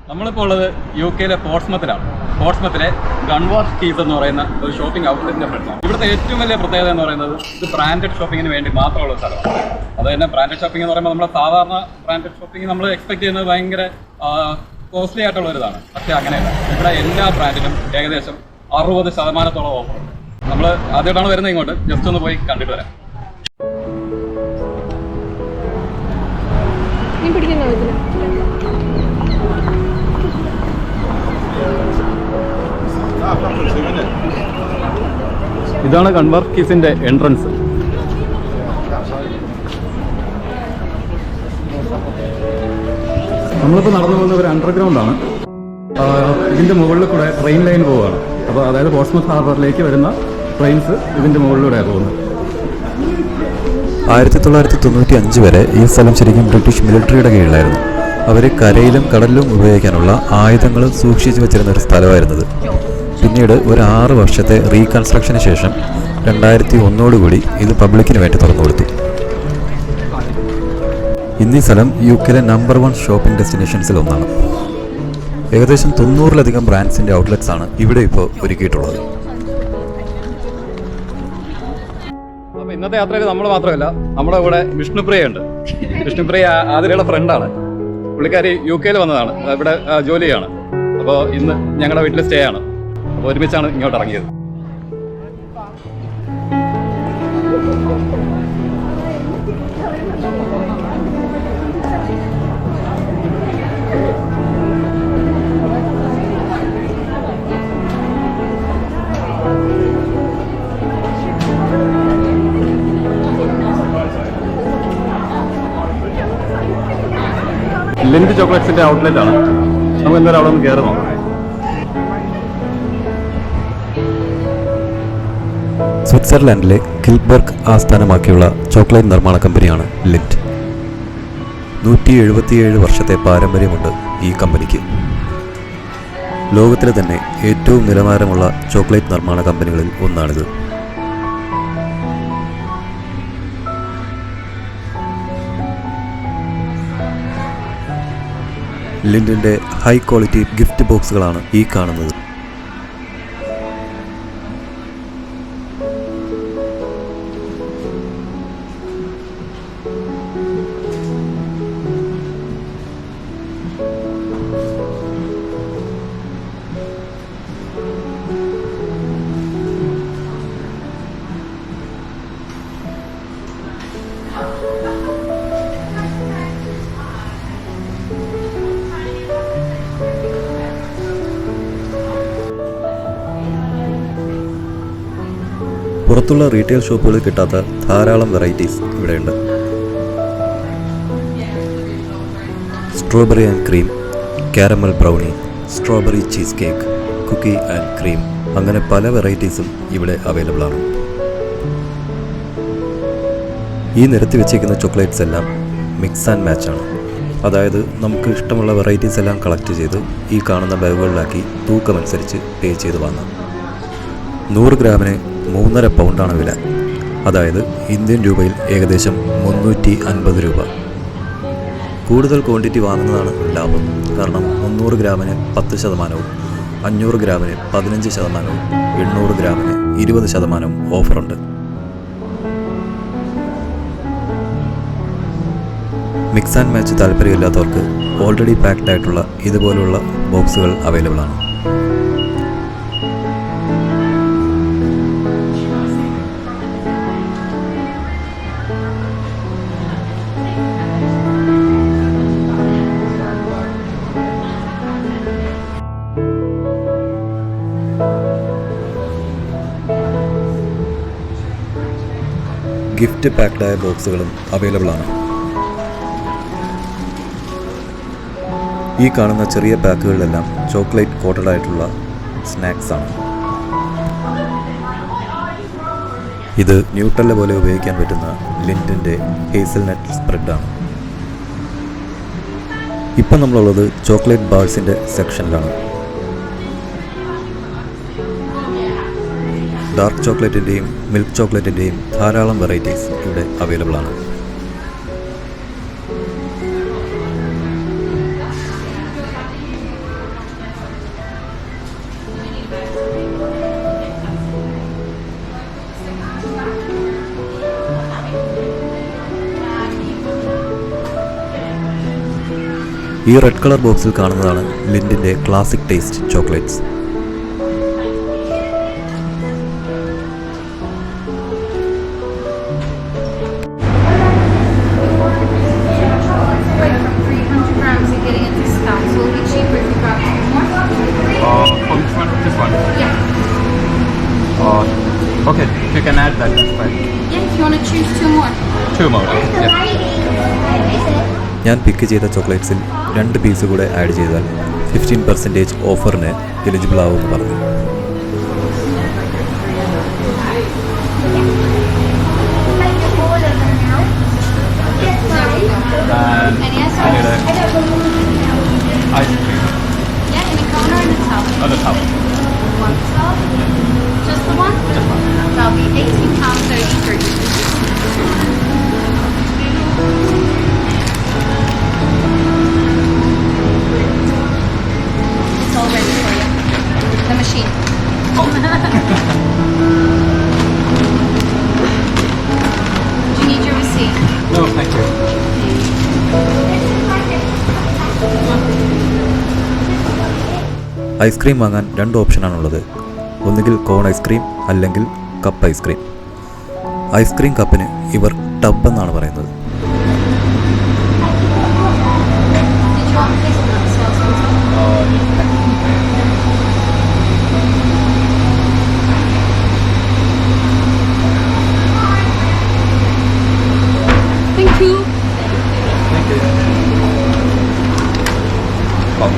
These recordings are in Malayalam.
നമ്മളിപ്പോൾ ഉള്ളത് UK പോർട്സ്മത്തിലാണ്. പോർട്സ്മത്തിലെ ഗൺവാർഫ് ക്വീസ് എന്ന് പറയുന്ന ഒരു ഷോപ്പിംഗ് ഔട്ട്ലെറ്റിന്റെ ഫ്രണ്ടിലാണ്. ഇവിടുത്തെ ഏറ്റവും വലിയ പ്രത്യേകത എന്ന് പറയുന്നത് ഇത് ബ്രാൻഡഡ് ഷോപ്പിങ്ങിന് വേണ്ടി മാത്രമുള്ള സ്ഥലമാണ്. അത് തന്നെ ബ്രാൻഡഡ് ഷോപ്പിംഗ് എന്ന് പറയുമ്പോൾ നമ്മുടെ സാധാരണ ബ്രാൻഡഡ് ഷോപ്പിംഗ് നമ്മൾ എക്സ്പെക്ട് ചെയ്യുന്നത് ഭയങ്കര കോസ്റ്റ്ലി ആയിട്ടുള്ള ഒരു ഇതാണ്. പക്ഷേ അങ്ങനെയല്ല. ഇവിടെ എല്ലാ ബ്രാൻഡിനും ഏകദേശം 60% ഓഫറുണ്ട്. നമ്മൾ ആദ്യമായിട്ടാണ് വരുന്നത് ഇങ്ങോട്ട്. ജസ്റ്റ് ഒന്ന് പോയി കണ്ടിട്ട് വരാം. ഇതാണ് ഗൺവാർഫ് ക്വീസിന്റെ എൻട്രൻസ്. നമ്മളിപ്പോൾ നടന്നു പോകുന്ന ഒരു അണ്ടർഗ്രൗണ്ട് ആണ്. ഇതിന്റെ മുകളിൽ കൂടെ ട്രെയിൻ ലൈൻ പോവുകയാണ്. അപ്പോൾ അതായത് പോർട്സ്മൗത്ത് ഹാർബറിലേക്ക് വരുന്ന ട്രെയിൻസ് ഇതിന്റെ മുകളിലൂടെയാണ് പോകുന്നത്. 1995 വരെ ഈ സ്ഥലം ശരിക്കും ബ്രിട്ടീഷ് മിലിറ്ററിയുടെ കീഴിലായിരുന്നു. അവർ കരയിലും കടലിലും ഉപയോഗിക്കാനുള്ള ആയുധങ്ങൾ സൂക്ഷിച്ചു വെച്ചിരുന്ന ഒരു സ്ഥലമായിരുന്നത്. പിന്നീട് ഒരു 6 വർഷത്തെ റീകൺസ്ട്രക്ഷന് ശേഷം 2001 ഇത് പബ്ലിക്കിന് വേണ്ടി തുറന്നു കൊടുത്തു. ഇന്നീ സ്ഥലം UK നമ്പർ 1 ഷോപ്പിംഗ് ഡെസ്റ്റിനേഷൻസിൽ ഒന്നാണ്. ഏകദേശം 90-ലധികം ബ്രാൻഡ്സിൻ്റെ ഔട്ട്ലെറ്റ്സ് ആണ് ഇവിടെ ഇപ്പോൾ ഒരുക്കിയിട്ടുള്ളത്. അപ്പോൾ ഇന്നത്തെ യാത്രയിൽ നമ്മൾ മാത്രമല്ല, നമ്മുടെ കൂടെ വിഷ്ണുപ്രിയ ഉണ്ട്. വിഷ്ണുപ്രിയ ആതിരയുടെ ഫ്രണ്ടാണ്. പുള്ളിക്കാരി UK വന്നതാണ്, ഇവിടെ ജോലി ചെയ്യാണ്. അപ്പോൾ ഇന്ന് ഞങ്ങളുടെ വീട്ടിൽ സ്റ്റേ ആണ്. അപ്പോൾ ഒരുമിച്ചാണ് ഇങ്ങോട്ട് ഇറങ്ങിയത്. ലിൻഡ് ചോക്ലേറ്റ്സിന്റെ ഔട്ട്ലെറ്റ് ആണ്. നമുക്ക് എന്തായാലും അവിടെ ഒന്ന് കയറി നോക്കാം. സ്വിറ്റ്സർലാൻഡിലെ കിൽബർഗ് ആസ്ഥാനമാക്കിയുള്ള ചോക്ലേറ്റ് നിർമ്മാണ കമ്പനിയാണ് ലിൻഡ്. 177 വർഷത്തെ പാരമ്പര്യമുണ്ട് ഈ കമ്പനിക്ക്. ലോകത്തിലെ തന്നെ ഏറ്റവും നിലവാരമുള്ള ചോക്ലേറ്റ് നിർമ്മാണ കമ്പനികളിൽ ഒന്നാണിത്. ലിൻഡിൻ്റെ ഹൈ ക്വാളിറ്റി ഗിഫ്റ്റ് ബോക്സുകളാണ് ഈ കാണുന്നത്. പുറത്തുള്ള റീറ്റെയിൽ ഷോപ്പുകളിൽ കിട്ടാത്ത ധാരാളം വെറൈറ്റീസ് ഇവിടെയുണ്ട്. Strawberry and cream, caramel brownie, strawberry cheese cake, cookie and cream, അങ്ങനെ പല വെറൈറ്റീസും ഇവിടെ അവൈലബിൾ ആണ്. ഈ നിരത്തി വെച്ചിരിക്കുന്ന ചോക്ലേറ്റ്സ് എല്ലാം മിക്സ് ആൻഡ് മാച്ച് ആണ്. അതായത് നമുക്ക് ഇഷ്ടമുള്ള വെറൈറ്റീസ് എല്ലാം കളക്ട് ചെയ്ത് ഈ കാണുന്ന ബാഗുകളിലാക്കി തൂക്കമനുസരിച്ച് പേ ചെയ്ത് വാങ്ങാം. 100 ഗ്രാമിന് 3.5 പൗണ്ടാണ് വില. അതായത് ഇന്ത്യൻ രൂപയിൽ ഏകദേശം 350 രൂപ. കൂടുതൽ ക്വാണ്ടിറ്റി വാങ്ങുന്നതാണ് ലാഭം. കാരണം 300 ഗ്രാമിന് 10%, 500 ഗ്രാമിന് 15%, 800 ഗ്രാമിന് 20% ഓഫറുണ്ട്. മിക്സ് ആൻഡ് മാച്ച് താല്പര്യമില്ലാത്തവർക്ക് ഓൾറെഡി പാക്ഡ് ആയിട്ടുള്ള ഇതുപോലുള്ള ബോക്സുകൾ അവൈലബിൾ ആണ്. ഗിഫ്റ്റ് പാക്ഡായ ബോക്സുകളും അവൈലബിൾ ആണ്. ഈ കാണുന്ന ചെറിയ പാക്കുകളിലെല്ലാം ചോക്ലേറ്റ് കോട്ടഡ് ആയിട്ടുള്ള സ്നാക്സ് ആണ്. ഇത് ന്യൂട്രല്ല പോലെ ഉപയോഗിക്കാൻ പറ്റുന്ന ലിൻഡിൻ്റെ ഹേസൽനട്ട് സ്പ്രെഡാണ്. ഇപ്പം നമ്മളുള്ളത് ചോക്ലേറ്റ് ബാർസിൻ്റെ സെക്ഷനിലാണ്. ഡാർക്ക് ചോക്ലേറ്റിൻ്റെയും മിൽക്ക് ചോക്ലേറ്റിൻ്റെയും ധാരാളം വെറൈറ്റീസ് ഇവിടെ അവൈലബിൾ ആണ്. ഈ റെഡ് കളർ ബോക്സിൽ കാണുന്നതാണ് ലിൻഡിൻ്റെ classic taste chocolates. Okay, you can add that, that's fine. Yeah, if you want to choose two more. Yeah. ഞാൻ പിക്ക് ചെയ്ത ചോക്ലേറ്റ്സിൽ 2 പീസ് കൂടെ ആഡ് ചെയ്താൽ 15% ഓഫറിന് എലിജിബിൾ ആവുമെന്ന് പറഞ്ഞു. Any ice cream? Yeah, in a cone or in a tub? On the top. One tub? Just the one? Just one. That'll be £18.33. It's all ready for you. The machine. Do you need your receipt? No, thank you. Ice cream വാങ്ങാൻ 2 ഓപ്ഷനാണുള്ളത്. ഒന്നുകിൽ കോൺ ഐസ്ക്രീം അല്ലെങ്കിൽ കപ്പ് ഐസ്ക്രീം. ഐസ്ക്രീം കപ്പിന് ഇവർ ടബ് എന്നാണ് പറയുന്നത്. Did you want hazelnut sauce on top? Thank you. Thank you. Oh.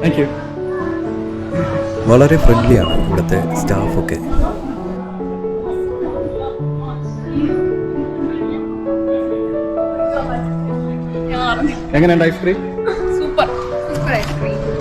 Thank you. വളരെ ഫ്രണ്ട്ലിയാണ് ഇവിടുത്തെ സ്റ്റാഫൊക്കെ. എങ്ങനെയുണ്ട് ice cream? Super. Super ice cream.